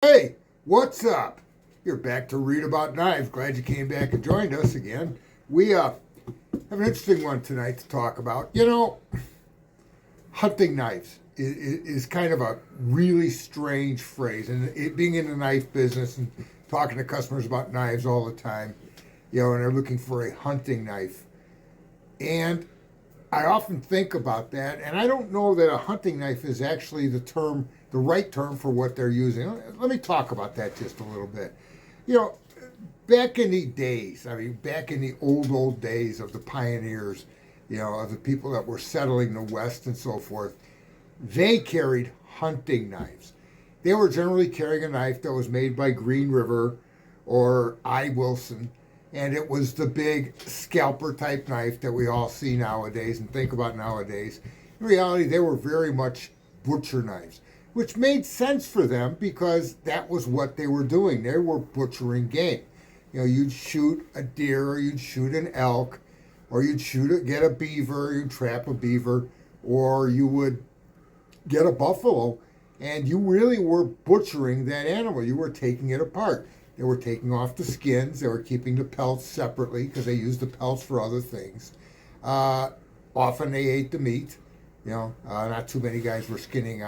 Hey, what's up? You're back to Read About Knives. Glad you came back and joined us again. We have an interesting one tonight to talk about. Hunting knives is kind of a really strange phrase. And it being in the knife business and talking to customers about knives all the time, and they're looking for a hunting knife. And I often think about that, and I don't know that a hunting knife is actually the right term for what they're using. Let me talk about that just a little bit. You know, back in the days, back in the old days of the pioneers, of the people that were settling the West and so forth, they carried hunting knives. They were generally carrying a knife that was made by Green River or I. Wilson, and it was the big scalper type knife that we all see nowadays and think about nowadays. In reality, they were very much butcher knives, which made sense for them because that was what they were doing. They were butchering game. You'd shoot a deer, or you'd shoot an elk, or you'd get a beaver, you'd trap a beaver, or you would get a buffalo, and you really were butchering that animal. You were taking it apart. They were taking off the skins. They were keeping the pelts separately because they used the pelts for other things. Often they ate the meat. Not too many guys were skinning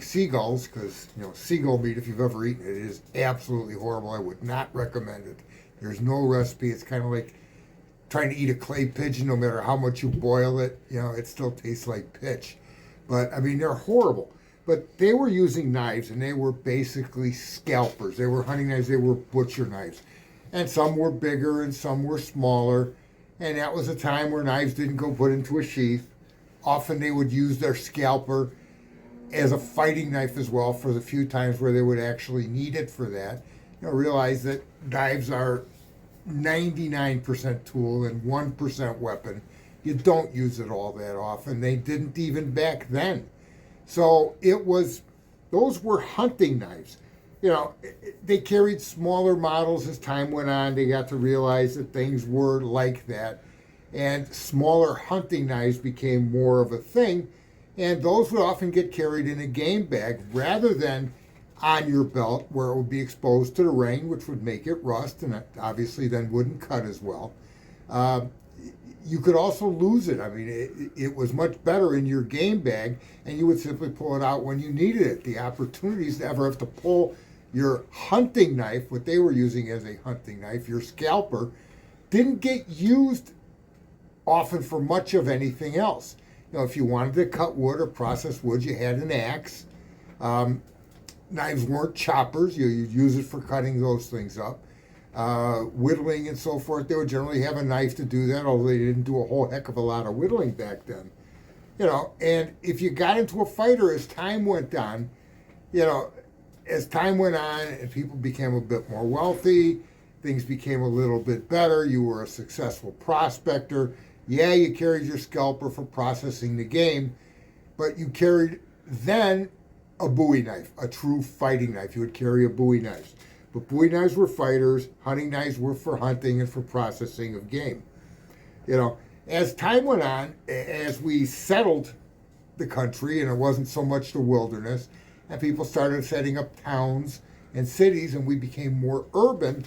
seagulls because, seagull meat, if you've ever eaten it, is absolutely horrible. I would not recommend it. There's no recipe. It's kind of like trying to eat a clay pigeon. No matter how much you boil it, it still tastes like pitch. But, they're horrible. But they were using knives, and they were basically scalpers. They were hunting knives. They were butcher knives. And some were bigger and some were smaller. And that was a time where knives didn't go put into a sheath. Often they would use their scalper as a fighting knife as well for the few times where they would actually need it for that. Realize that knives are 99% tool and 1% weapon. You don't use it all that often. They didn't even back then. So those were hunting knives. They carried smaller models as time went on. They got to realize that things were like that. And smaller hunting knives became more of a thing. And those would often get carried in a game bag rather than on your belt where it would be exposed to the rain, which would make it rust and obviously then wouldn't cut as well. You could also lose it. It was much better in your game bag, and you would simply pull it out when you needed it. The opportunities to ever have to pull your hunting knife, what they were using as a hunting knife, your scalper, didn't get used often for much of anything else. If you wanted to cut wood or process wood, you had an axe. Knives weren't choppers. You'd use it for cutting those things up. Whittling and so forth, they would generally have a knife to do that, although they didn't do a whole heck of a lot of whittling back then. And if you got into a fighter as time went on, and people became a bit more wealthy, things became a little bit better, you were a successful prospector. Yeah, you carried your scalper for processing the game, but you carried then a Bowie knife, a true fighting knife. You would carry a Bowie knife. But Bowie knives were fighters, hunting knives were for hunting and for processing of game. As time went on, as we settled the country and it wasn't so much the wilderness, and people started setting up towns and cities and we became more urban,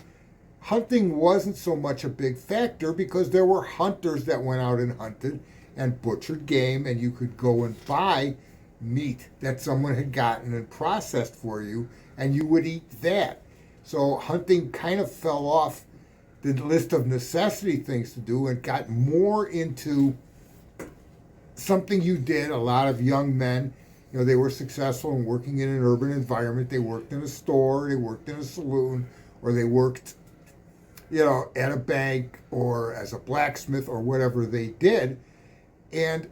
hunting wasn't so much a big factor because there were hunters that went out and hunted and butchered game, and you could go and buy meat that someone had gotten and processed for you, and you would eat that. So hunting kind of fell off the list of necessity things to do and got more into something you did. A lot of young men, they were successful in working in an urban environment. They worked in a store, they worked in a saloon, or they worked, at a bank or as a blacksmith or whatever they did. And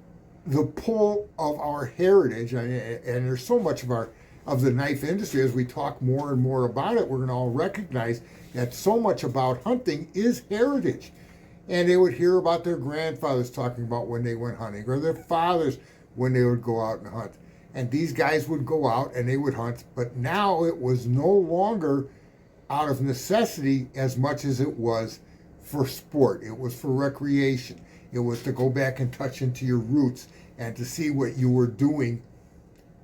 the pull of our heritage, and there's so much of the knife industry, as we talk more and more about it, we're going to all recognize that so much about hunting is heritage. And they would hear about their grandfathers talking about when they went hunting, or their fathers when they would go out and hunt. And these guys would go out and they would hunt, but now it was no longer out of necessity as much as it was for sport. It was for recreation. It was to go back and touch into your roots and to see what you were doing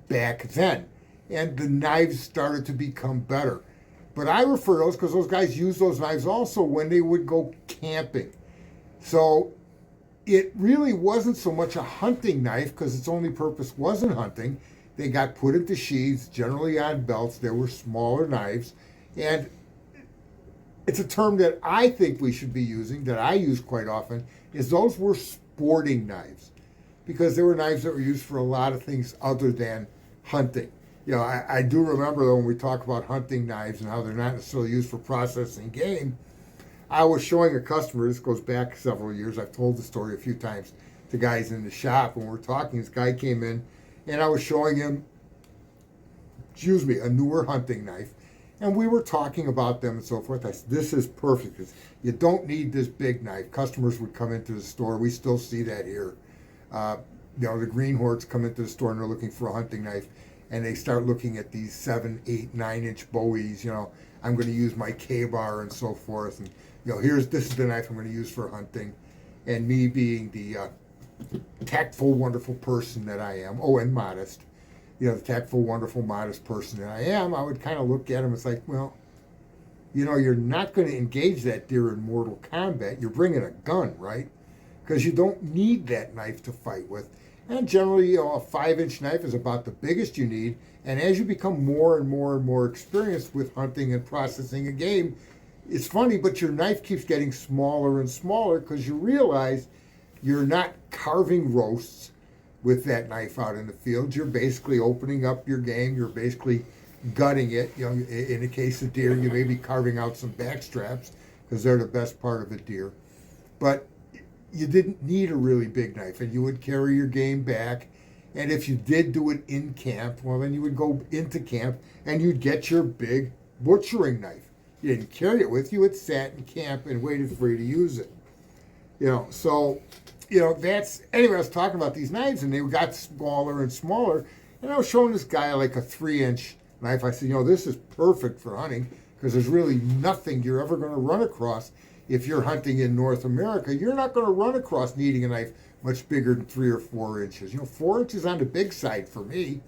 back then. and the knives started to become better. But I refer to those because those guys used those knives also when they would go camping. So it really wasn't so much a hunting knife because its only purpose wasn't hunting. They got put into sheaths, generally on belts. They were smaller knives. And it's a term that I think we should be using, that I use quite often, is those were sporting knives. Because they were knives that were used for a lot of things other than hunting. You know, I do remember though when we talk about hunting knives and how they're not necessarily used for processing game, I was showing a customer, this goes back several years, I've told the story a few times to guys in the shop when we're talking. This guy came in and I was showing him, a newer hunting knife. And we were talking about them and so forth. I said, this is perfect. You don't need this big knife. Customers would come into the store. We still see that here. The green hordes come into the store and they're looking for a hunting knife. And they start looking at these 7, 8, 9-inch Bowies. I'm going to use my K-bar and so forth. And, this is the knife I'm going to use for hunting. And me being the tactful, wonderful person that I am. Oh, and modest. The tactful, wonderful, modest person that I am, I would kind of look at him. It's like, well, you're not going to engage that deer in mortal combat. You're bringing a gun, right? Because you don't need that knife to fight with. And generally, a 5-inch knife is about the biggest you need. And as you become more and more and more experienced with hunting and processing a game, it's funny, but your knife keeps getting smaller and smaller because you realize you're not carving roasts with that knife out in the field. You're basically opening up your game. You're basically gutting it. In the case of deer, you may be carving out some back straps because they're the best part of a deer. But you didn't need a really big knife, and you would carry your game back. And if you did do it in camp, well, then you would go into camp and you'd get your big butchering knife. You didn't carry it with you. It sat in camp and waited for you to use it. Anyway, I was talking about these knives, and they got smaller and smaller. And I was showing this guy like a 3-inch knife. I said, this is perfect for hunting because there's really nothing you're ever going to run across. If you're hunting in North America, you're not going to run across needing a knife much bigger than 3 or 4 inches. 4 inches on the big side for me.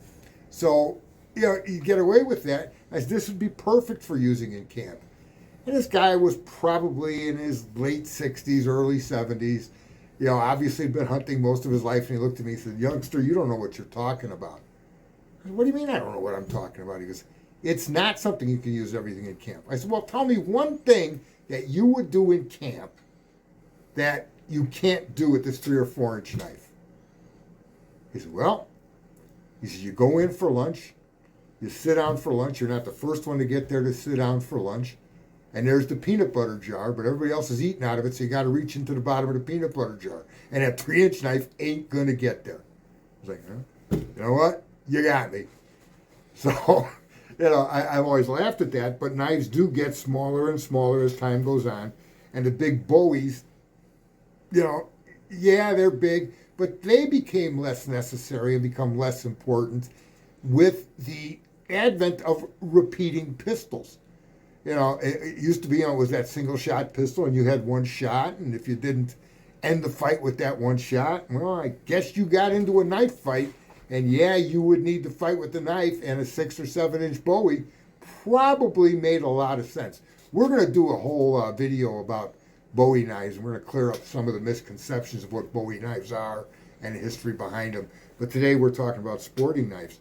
So, you get away with that. I said, this would be perfect for using in camp. And this guy was probably in his late 60s, early 70s. Obviously had been hunting most of his life. And he looked at me and said, youngster, you don't know what you're talking about. I said, what do you mean I don't know what I'm talking about? He goes, it's not something you can use everything in camp. I said, well, tell me one thing that you would do in camp that you can't do with this 3 or 4-inch knife. He said, you go in for lunch, you sit down for lunch, you're not the first one to get there to sit down for lunch, and there's the peanut butter jar, but everybody else is eating out of it, so you got to reach into the bottom of the peanut butter jar, and that 3-inch knife ain't going to get there. I was like, you know what? You got me. So... I've always laughed at that, but knives do get smaller and smaller as time goes on. And the big Bowies, they're big, but they became less necessary and become less important with the advent of repeating pistols. It used to be, it was that single shot pistol and you had one shot, and if you didn't end the fight with that one shot, well, I guess you got into a knife fight. And you would need to fight with the knife, and a 6 or 7-inch Bowie probably made a lot of sense. We're going to do a whole video about Bowie knives, and we're going to clear up some of the misconceptions of what Bowie knives are and the history behind them. But today we're talking about sporting knives.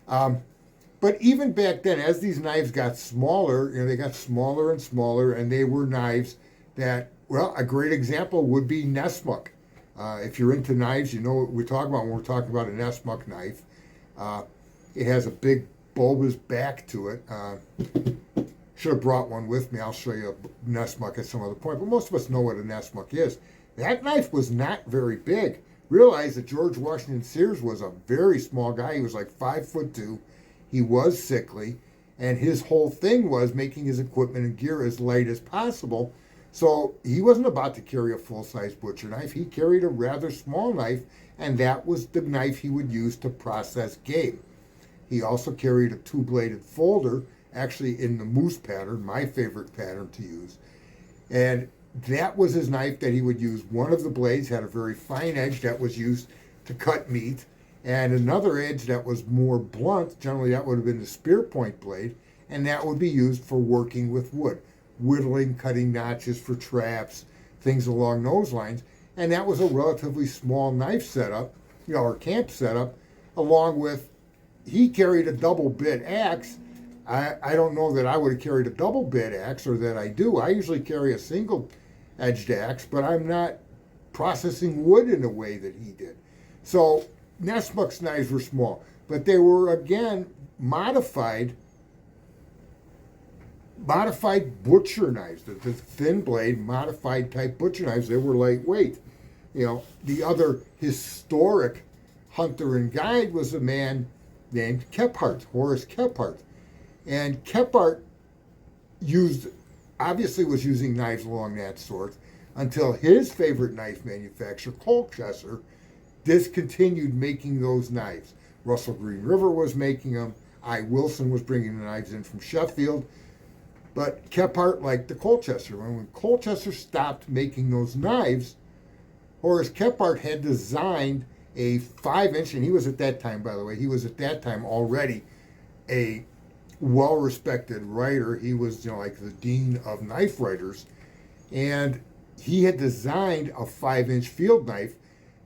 But even back then, as these knives got smaller, they got smaller and smaller, and they were knives that, a great example would be Nessmuk. If you're into knives, you know what we talk about when we're talking about a Nessmuk knife. It has a big bulbous back to it. Should have brought one with me. I'll show you a Nessmuk at some other point. But most of us know what a Nessmuk is. That knife was not very big. Realize that George Washington Sears was a very small guy. He was like 5'2". He was sickly. And his whole thing was making his equipment and gear as light as possible. So he wasn't about to carry a full-size butcher knife. He carried a rather small knife, and that was the knife he would use to process game. He also carried a 2-bladed folder, actually in the moose pattern, my favorite pattern to use. And that was his knife that he would use. One of the blades had a very fine edge that was used to cut meat, and another edge that was more blunt. Generally, that would have been the spear point blade, and that would be used for working with wood, whittling, cutting notches for traps, things along those lines. And that was a relatively small knife setup, or camp setup, along with, he carried a double bit axe. I don't know that I would have carried a double bit axe, or that I do. I usually carry a single edged axe, but I'm not processing wood in the way that he did. So Nessmuck's knives were small, but they were, again, modified butcher knives, the thin blade, modified type butcher knives. They were lightweight. The other historic hunter and guide was a man named Kephart, Horace Kephart. And Kephart was using knives along that sort until his favorite knife manufacturer, Colchester, discontinued making those knives. Russell Green River was making them. I. Wilson was bringing the knives in from Sheffield. But Kephart liked the Colchester. When Colchester stopped making those knives, Horace Kephart had designed a 5-inch, and he was at that time, by the way, already a well-respected writer. He was, like the dean of knife writers. And he had designed a 5-inch field knife.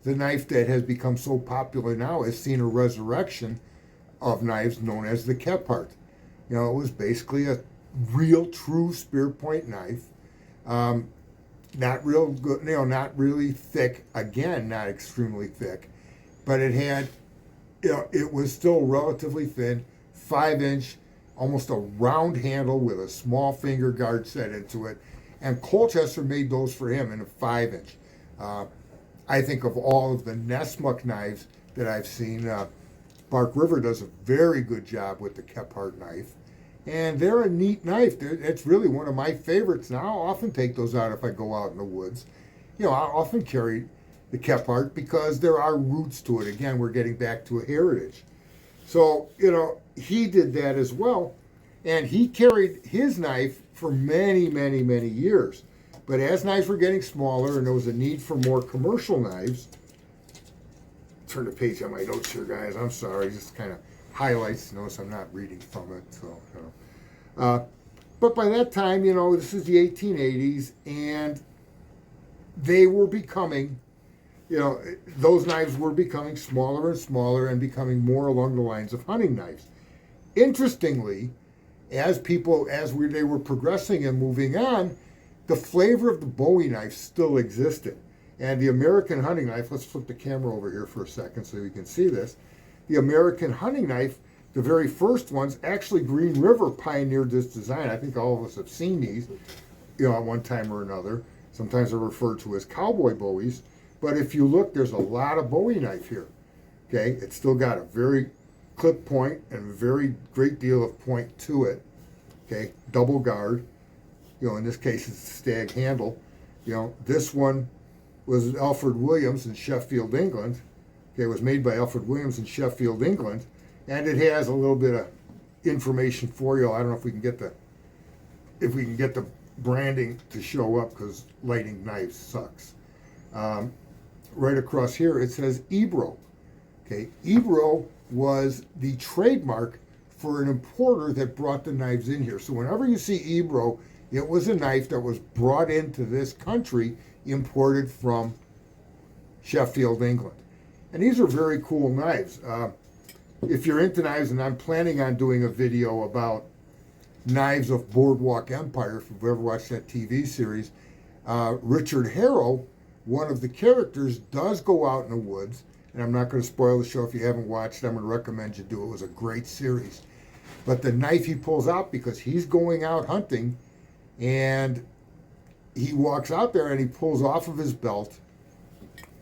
The knife that has become so popular now has seen a resurrection of knives known as the Kephart. It was basically a real, true spear point knife. Not real good, not really thick. Again, not extremely thick, but it had, it was still relatively thin, 5-inch, almost a round handle with a small finger guard set into it. And Colchester made those for him in a 5-inch. I think of all of the Nessmuck knives that I've seen, Bark River does a very good job with the Kephart knife. And they're a neat knife. It's really one of my favorites now. I'll often take those out if I go out in the woods. I'll often carry the Kephart because there are roots to it. Again, we're getting back to a heritage. So, he did that as well. And he carried his knife for many, many, many years. But as knives were getting smaller and there was a need for more commercial knives, turn the page on my notes here, guys. I'm sorry. Just kind of highlights. Notice I'm not reading from it. But by that time, this is the 1880s, and they were becoming, those knives were becoming smaller and smaller and becoming more along the lines of hunting knives. Interestingly, as they were progressing and moving on, the flavor of the Bowie knife still existed. And the American hunting knife, let's flip the camera over here for a second so we can see this. The American hunting knife, the very first ones, actually Green River pioneered this design. I think all of us have seen these, at one time or another. Sometimes they're referred to as cowboy Bowies. But if you look, there's a lot of Bowie knife here. Okay, it's still got a very clip point and a very great deal of point to it. Okay, double guard. In this case, it's a stag handle. This one was Alfred Williams in Sheffield, England. Okay, it was made by Alfred Williams in Sheffield, England, and it has a little bit of information for you. I don't know if we can get the branding to show up because lighting knives sucks. Right across here it says Ebro. Okay, Ebro was the trademark for an importer that brought the knives in here. So whenever you see Ebro, it was a knife that was brought into this country, imported from Sheffield, England. And these are very cool knives. If you're into knives, and I'm planning on doing a video about Knives of Boardwalk Empire, if you've ever watched that TV series, Richard Harrow, one of the characters, does go out in the woods, and I'm not going to spoil the show if you haven't watched it. I'm going to recommend you do it. It was a great series. But the knife he pulls out, because he's going out hunting, and he walks out there and he pulls off of his belt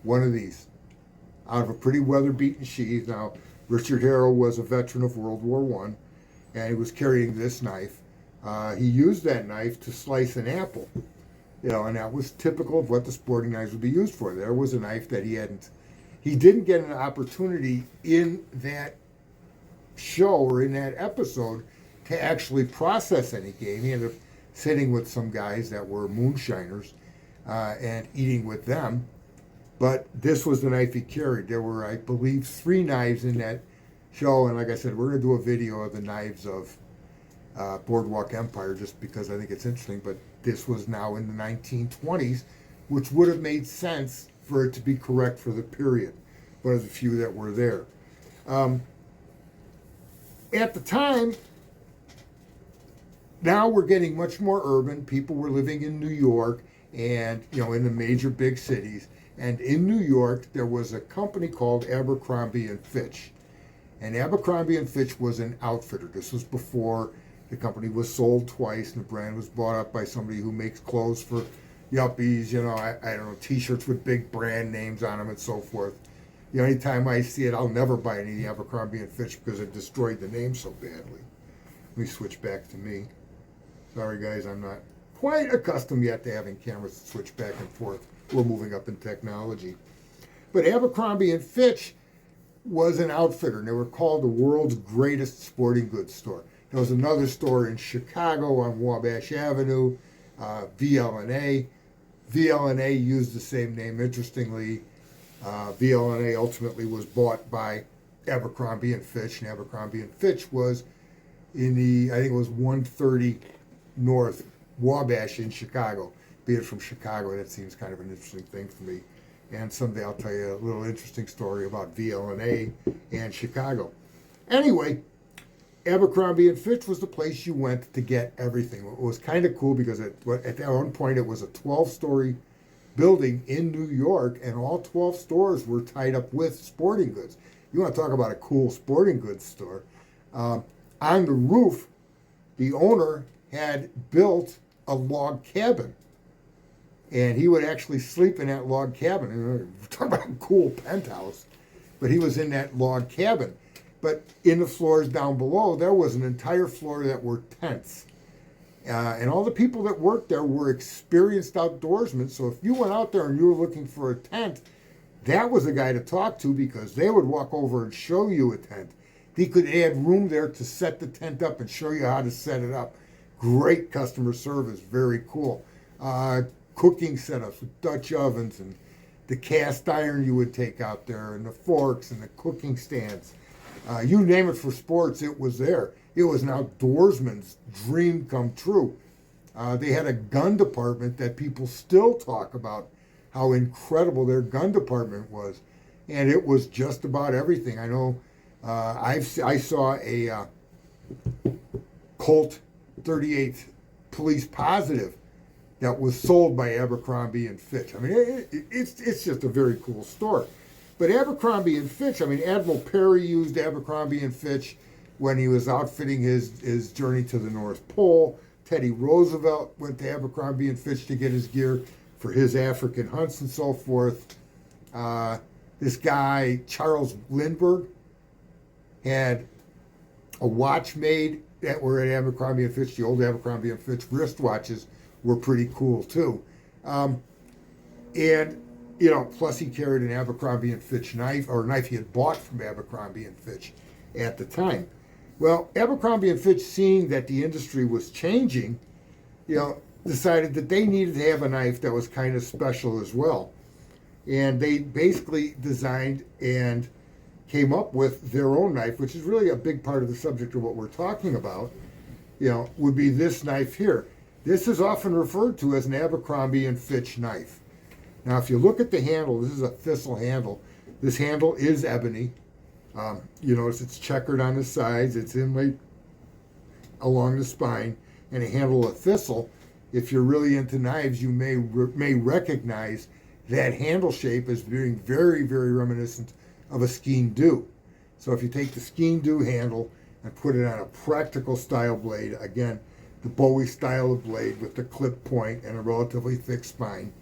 one of these out of a pretty weather-beaten sheath. Now, Richard Harrow was a veteran of World War I, and he was carrying this knife. He used that knife to slice an apple, and that was typical of what the sporting knives would be used for. There was a knife that he didn't get an opportunity in that show or in that episode to actually process any game. He ended up sitting with some guys that were moonshiners and eating with them. But this was the knife he carried. There were, I believe, 3 knives in that show, and like I said, we're going to do a video of the knives of Boardwalk Empire just because I think it's interesting. But this was now in the 1920s, which would have made sense for it to be correct for the period. One of the few that were there. At the time, now we're getting much more urban. People were living in New York and, in the major big cities. And in New York, there was a company called Abercrombie and Fitch. And Abercrombie and Fitch was an outfitter. This was before the company was sold twice and the brand was bought up by somebody who makes clothes for yuppies, I don't know, t-shirts with big brand names on them and so forth. Anytime I see it, I'll never buy any of the Abercrombie and Fitch because it destroyed the name so badly. Let me switch back to me. Sorry guys, I'm not quite accustomed yet to having cameras switch back and forth. We're moving up in technology. But Abercrombie and Fitch was an outfitter, and they were called the world's greatest sporting goods store. There was another store in Chicago on Wabash Avenue, VL&A. VL&A used the same name. Interestingly, VL&A ultimately was bought by Abercrombie and Fitch, and Abercrombie and Fitch was in the, I think it was 130 North Wabash in Chicago. Being from Chicago, that seems kind of an interesting thing for me. And someday I'll tell you a little interesting story about VL&A and Chicago. Anyway, Abercrombie and Fitch was the place you went to get everything. It was kind of cool because at that one point it was a 12-story building in New York, and all 12 stores were tied up with sporting goods. You want to talk about a cool sporting goods store. On the roof, the owner had built a log cabin, and he would actually sleep in that log cabin. Talk about a cool penthouse, but he was in that log cabin. But in the floors down below, there was an entire floor that were tents. And all the people that worked there were experienced outdoorsmen. So if you went out there and you were looking for a tent, that was the guy to talk to because they would walk over and show you a tent. He could add room there to set the tent up and show you how to set it up. Great customer service, very cool. Cooking setups with Dutch ovens and the cast iron you would take out there and the forks and the cooking stands. You name it for sports, it was there. It was an outdoorsman's dream come true. They had a gun department that people still talk about how incredible their gun department was. And it was just about everything. I know I saw a Colt 38 Police Positive that was sold by Abercrombie and Fitch. I mean, it's just a very cool store. But Abercrombie and Fitch, I mean, Admiral Perry used Abercrombie and Fitch when he was outfitting his journey to the North Pole. Teddy Roosevelt went to Abercrombie and Fitch to get his gear for his African hunts and so forth. This guy, Charles Lindbergh, had a watch made that were at Abercrombie and Fitch. The old Abercrombie and Fitch wristwatches were pretty cool too. And plus he carried an Abercrombie and Fitch knife, or a knife he had bought from Abercrombie and Fitch at the time. Well, Abercrombie and Fitch, seeing that the industry was changing, decided that they needed to have a knife that was kind of special as well. And they basically designed and came up with their own knife, which is really a big part of the subject of what we're talking about, would be this knife here. This is often referred to as an Abercrombie and Fitch knife. Now, if you look at the handle, this is a Thistle handle. This handle is ebony. You notice it's checkered on the sides. It's inlaid along the spine, and a handle of Thistle. If you're really into knives, you may recognize that handle shape as being very, very reminiscent of a Skeen Doo. So if you take the Skeen Doo handle and put it on a practical style blade, again, the Bowie style of blade with the clip point and a relatively thick spine,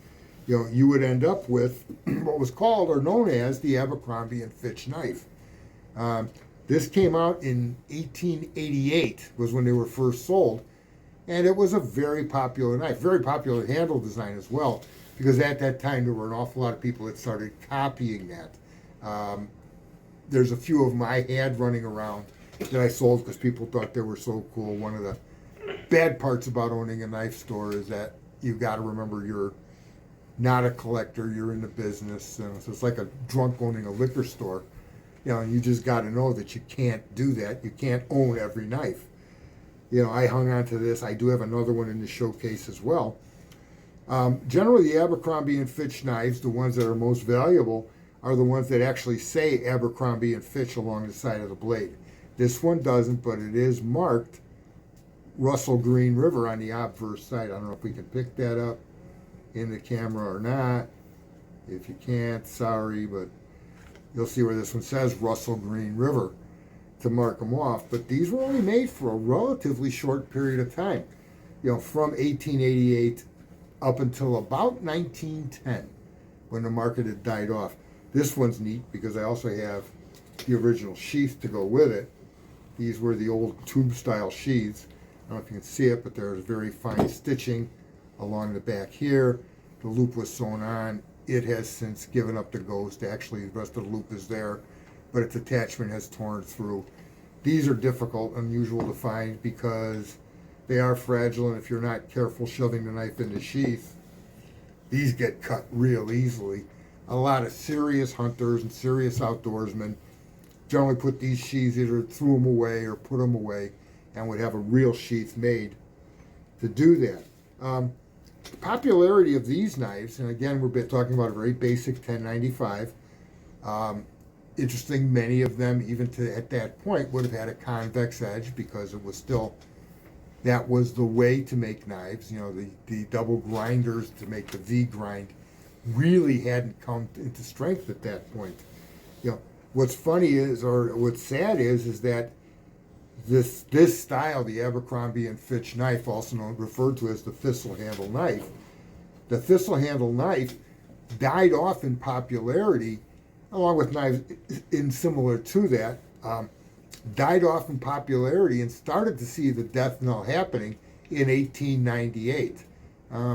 you would end up with what was called or known as the Abercrombie and Fitch knife. This came out in 1888 was when they were first sold, and it was a very popular knife, very popular handle design as well, because at that time there were an awful lot of people that started copying that. There's a few of them I had running around that I sold because people thought they were so cool. One of the bad parts about owning a knife store is that you got to remember your not a collector, you're in the business. So it's like a drunk owning a liquor store. And you just got to know that you can't do that. You can't own every knife. I hung on to this. I do have another one in the showcase as well. Generally, the Abercrombie and Fitch knives, the ones that are most valuable, are the ones that actually say Abercrombie and Fitch along the side of the blade. This one doesn't, but it is marked Russell Green River on the obverse side. I don't know if we can pick that up in the camera or not. If you can't, sorry, but you'll see where this one says Russell Green River to mark them off. But these were only made for a relatively short period of time, from 1888 up until about 1910, when the market had died off. This one's neat because I also have the original sheath to go with it. These were the old tube-style sheaths. I don't know if you can see it, but there's very fine stitching along the back here. The loop was sewn on. It has since given up the ghost. Actually, the rest of the loop is there, but its attachment has torn through. These are difficult, unusual to find because they are fragile, and if you're not careful shoving the knife in the sheath, these get cut real easily. A lot of serious hunters and serious outdoorsmen generally put these sheaths, either threw them away or put them away, and would have a real sheath made to do that. The popularity of these knives, and again, we're talking about a very basic 1095. Interesting, many of them, even at that point, would have had a convex edge because it was still, that was the way to make knives. The double grinders to make the V grind really hadn't come into strength at that point. What's funny is, or what's sad is that this style, the Abercrombie and Fitch knife, also referred to as the Thistle handle knife, the Thistle handle knife died off in popularity, along with knives similar to that, died off in popularity and started to see the death knell happening in 1898.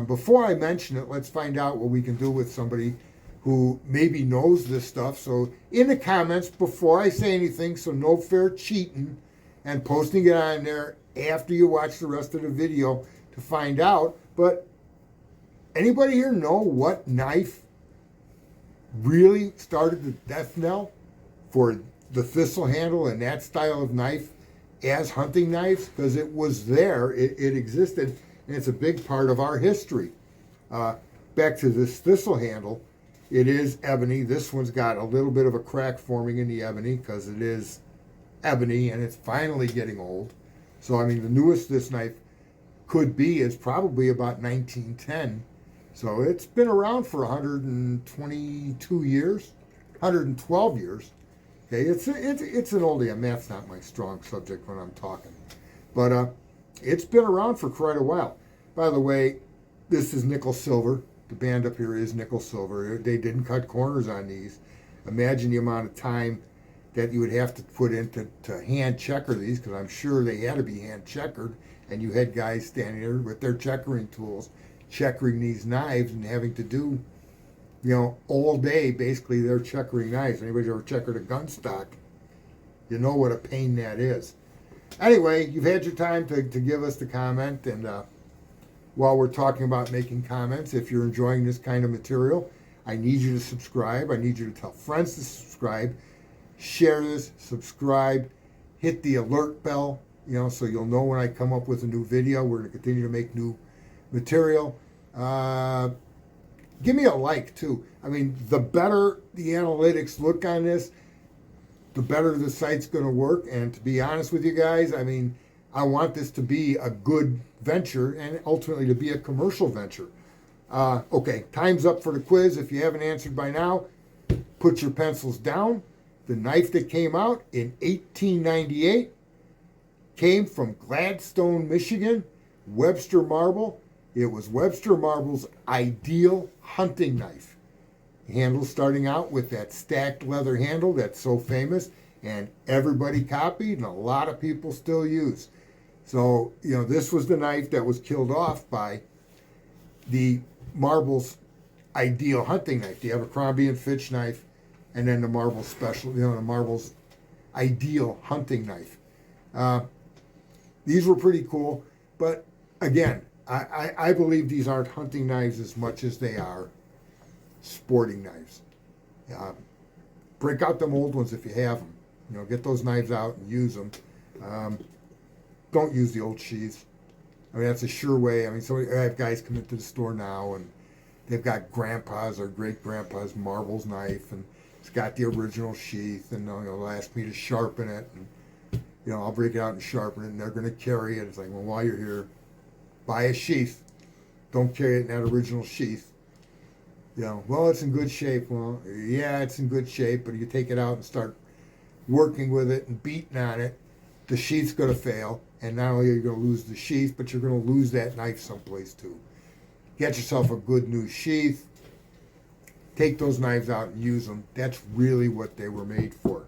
Before I mention it, let's find out what we can do with somebody who maybe knows this stuff. So in the comments, before I say anything, so no fair cheating and posting it on there after you watch the rest of the video to find out. But anybody here know what knife really started the death knell for the Thistle handle and that style of knife as hunting knives? Because it was there, it existed, and it's a big part of our history. Back to this Thistle handle, it is ebony. This one's got a little bit of a crack forming in the ebony because it is ebony and it's finally getting old. So, I mean, the newest this knife could be is probably about 1910. So it's been around for 122 years, 112 years. Okay, it's an oldie, and math's not my strong subject when I'm talking. But it's been around for quite a while. By the way, this is nickel silver. The band up here is nickel silver. They didn't cut corners on these. Imagine the amount of time that you would have to put into to hand checker these, because I'm sure they had to be hand checkered, and you had guys standing there with their checkering tools, checkering these knives and having to do, all day, basically, they're checkering knives. Anybody ever checkered a gun stock, you know what a pain that is. Anyway, you've had your time to give us the comment, and while we're talking about making comments, if you're enjoying this kind of material, I need you to subscribe. I need you to tell friends to subscribe. Share this, subscribe, hit the alert bell, so you'll know when I come up with a new video. We're going to continue to make new material. Give me a like, too. I mean, the better the analytics look on this, the better the site's going to work. And to be honest with you guys, I mean, I want this to be a good venture and ultimately to be a commercial venture. Okay, time's up for the quiz. If you haven't answered by now, put your pencils down. The knife that came out in 1898 came from Gladstone, Michigan, Webster Marble. It was Webster Marble's ideal hunting knife. Handle starting out with that stacked leather handle that's so famous and everybody copied and a lot of people still use. So, this was the knife that was killed off by the Marble's ideal hunting knife, the Abercrombie and Fitch knife, and then the Marble special, the Marble's ideal hunting knife. These were pretty cool, but again, I believe these aren't hunting knives as much as they are sporting knives. Break out them old ones if you have them. You know, get those knives out and use them. Don't use the old sheaths. I mean, that's a sure way. I mean, I have guys come into the store now and they've got grandpa's or great grandpa's marbles knife, and it's got the original sheath, and they'll ask me to sharpen it, and I'll break it out and sharpen it, and they're going to carry it. It's like, well, while you're here, buy a sheath. Don't carry it in that original sheath. Well, it's in good shape. Well, yeah, it's in good shape, but you take it out and start working with it and beating on it, the sheath's going to fail, and not only are you going to lose the sheath, but you're going to lose that knife someplace too. Get yourself a good new sheath. Take those knives out and use them. That's really what they were made for.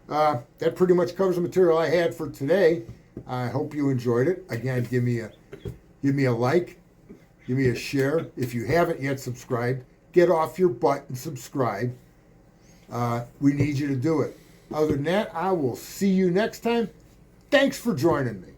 That pretty much covers the material I had for today. I hope you enjoyed it. Again, give me a like, give me a share. If you haven't yet subscribed, get off your butt and subscribe. We need you to do it. Other than that, I will see you next time. Thanks for joining me.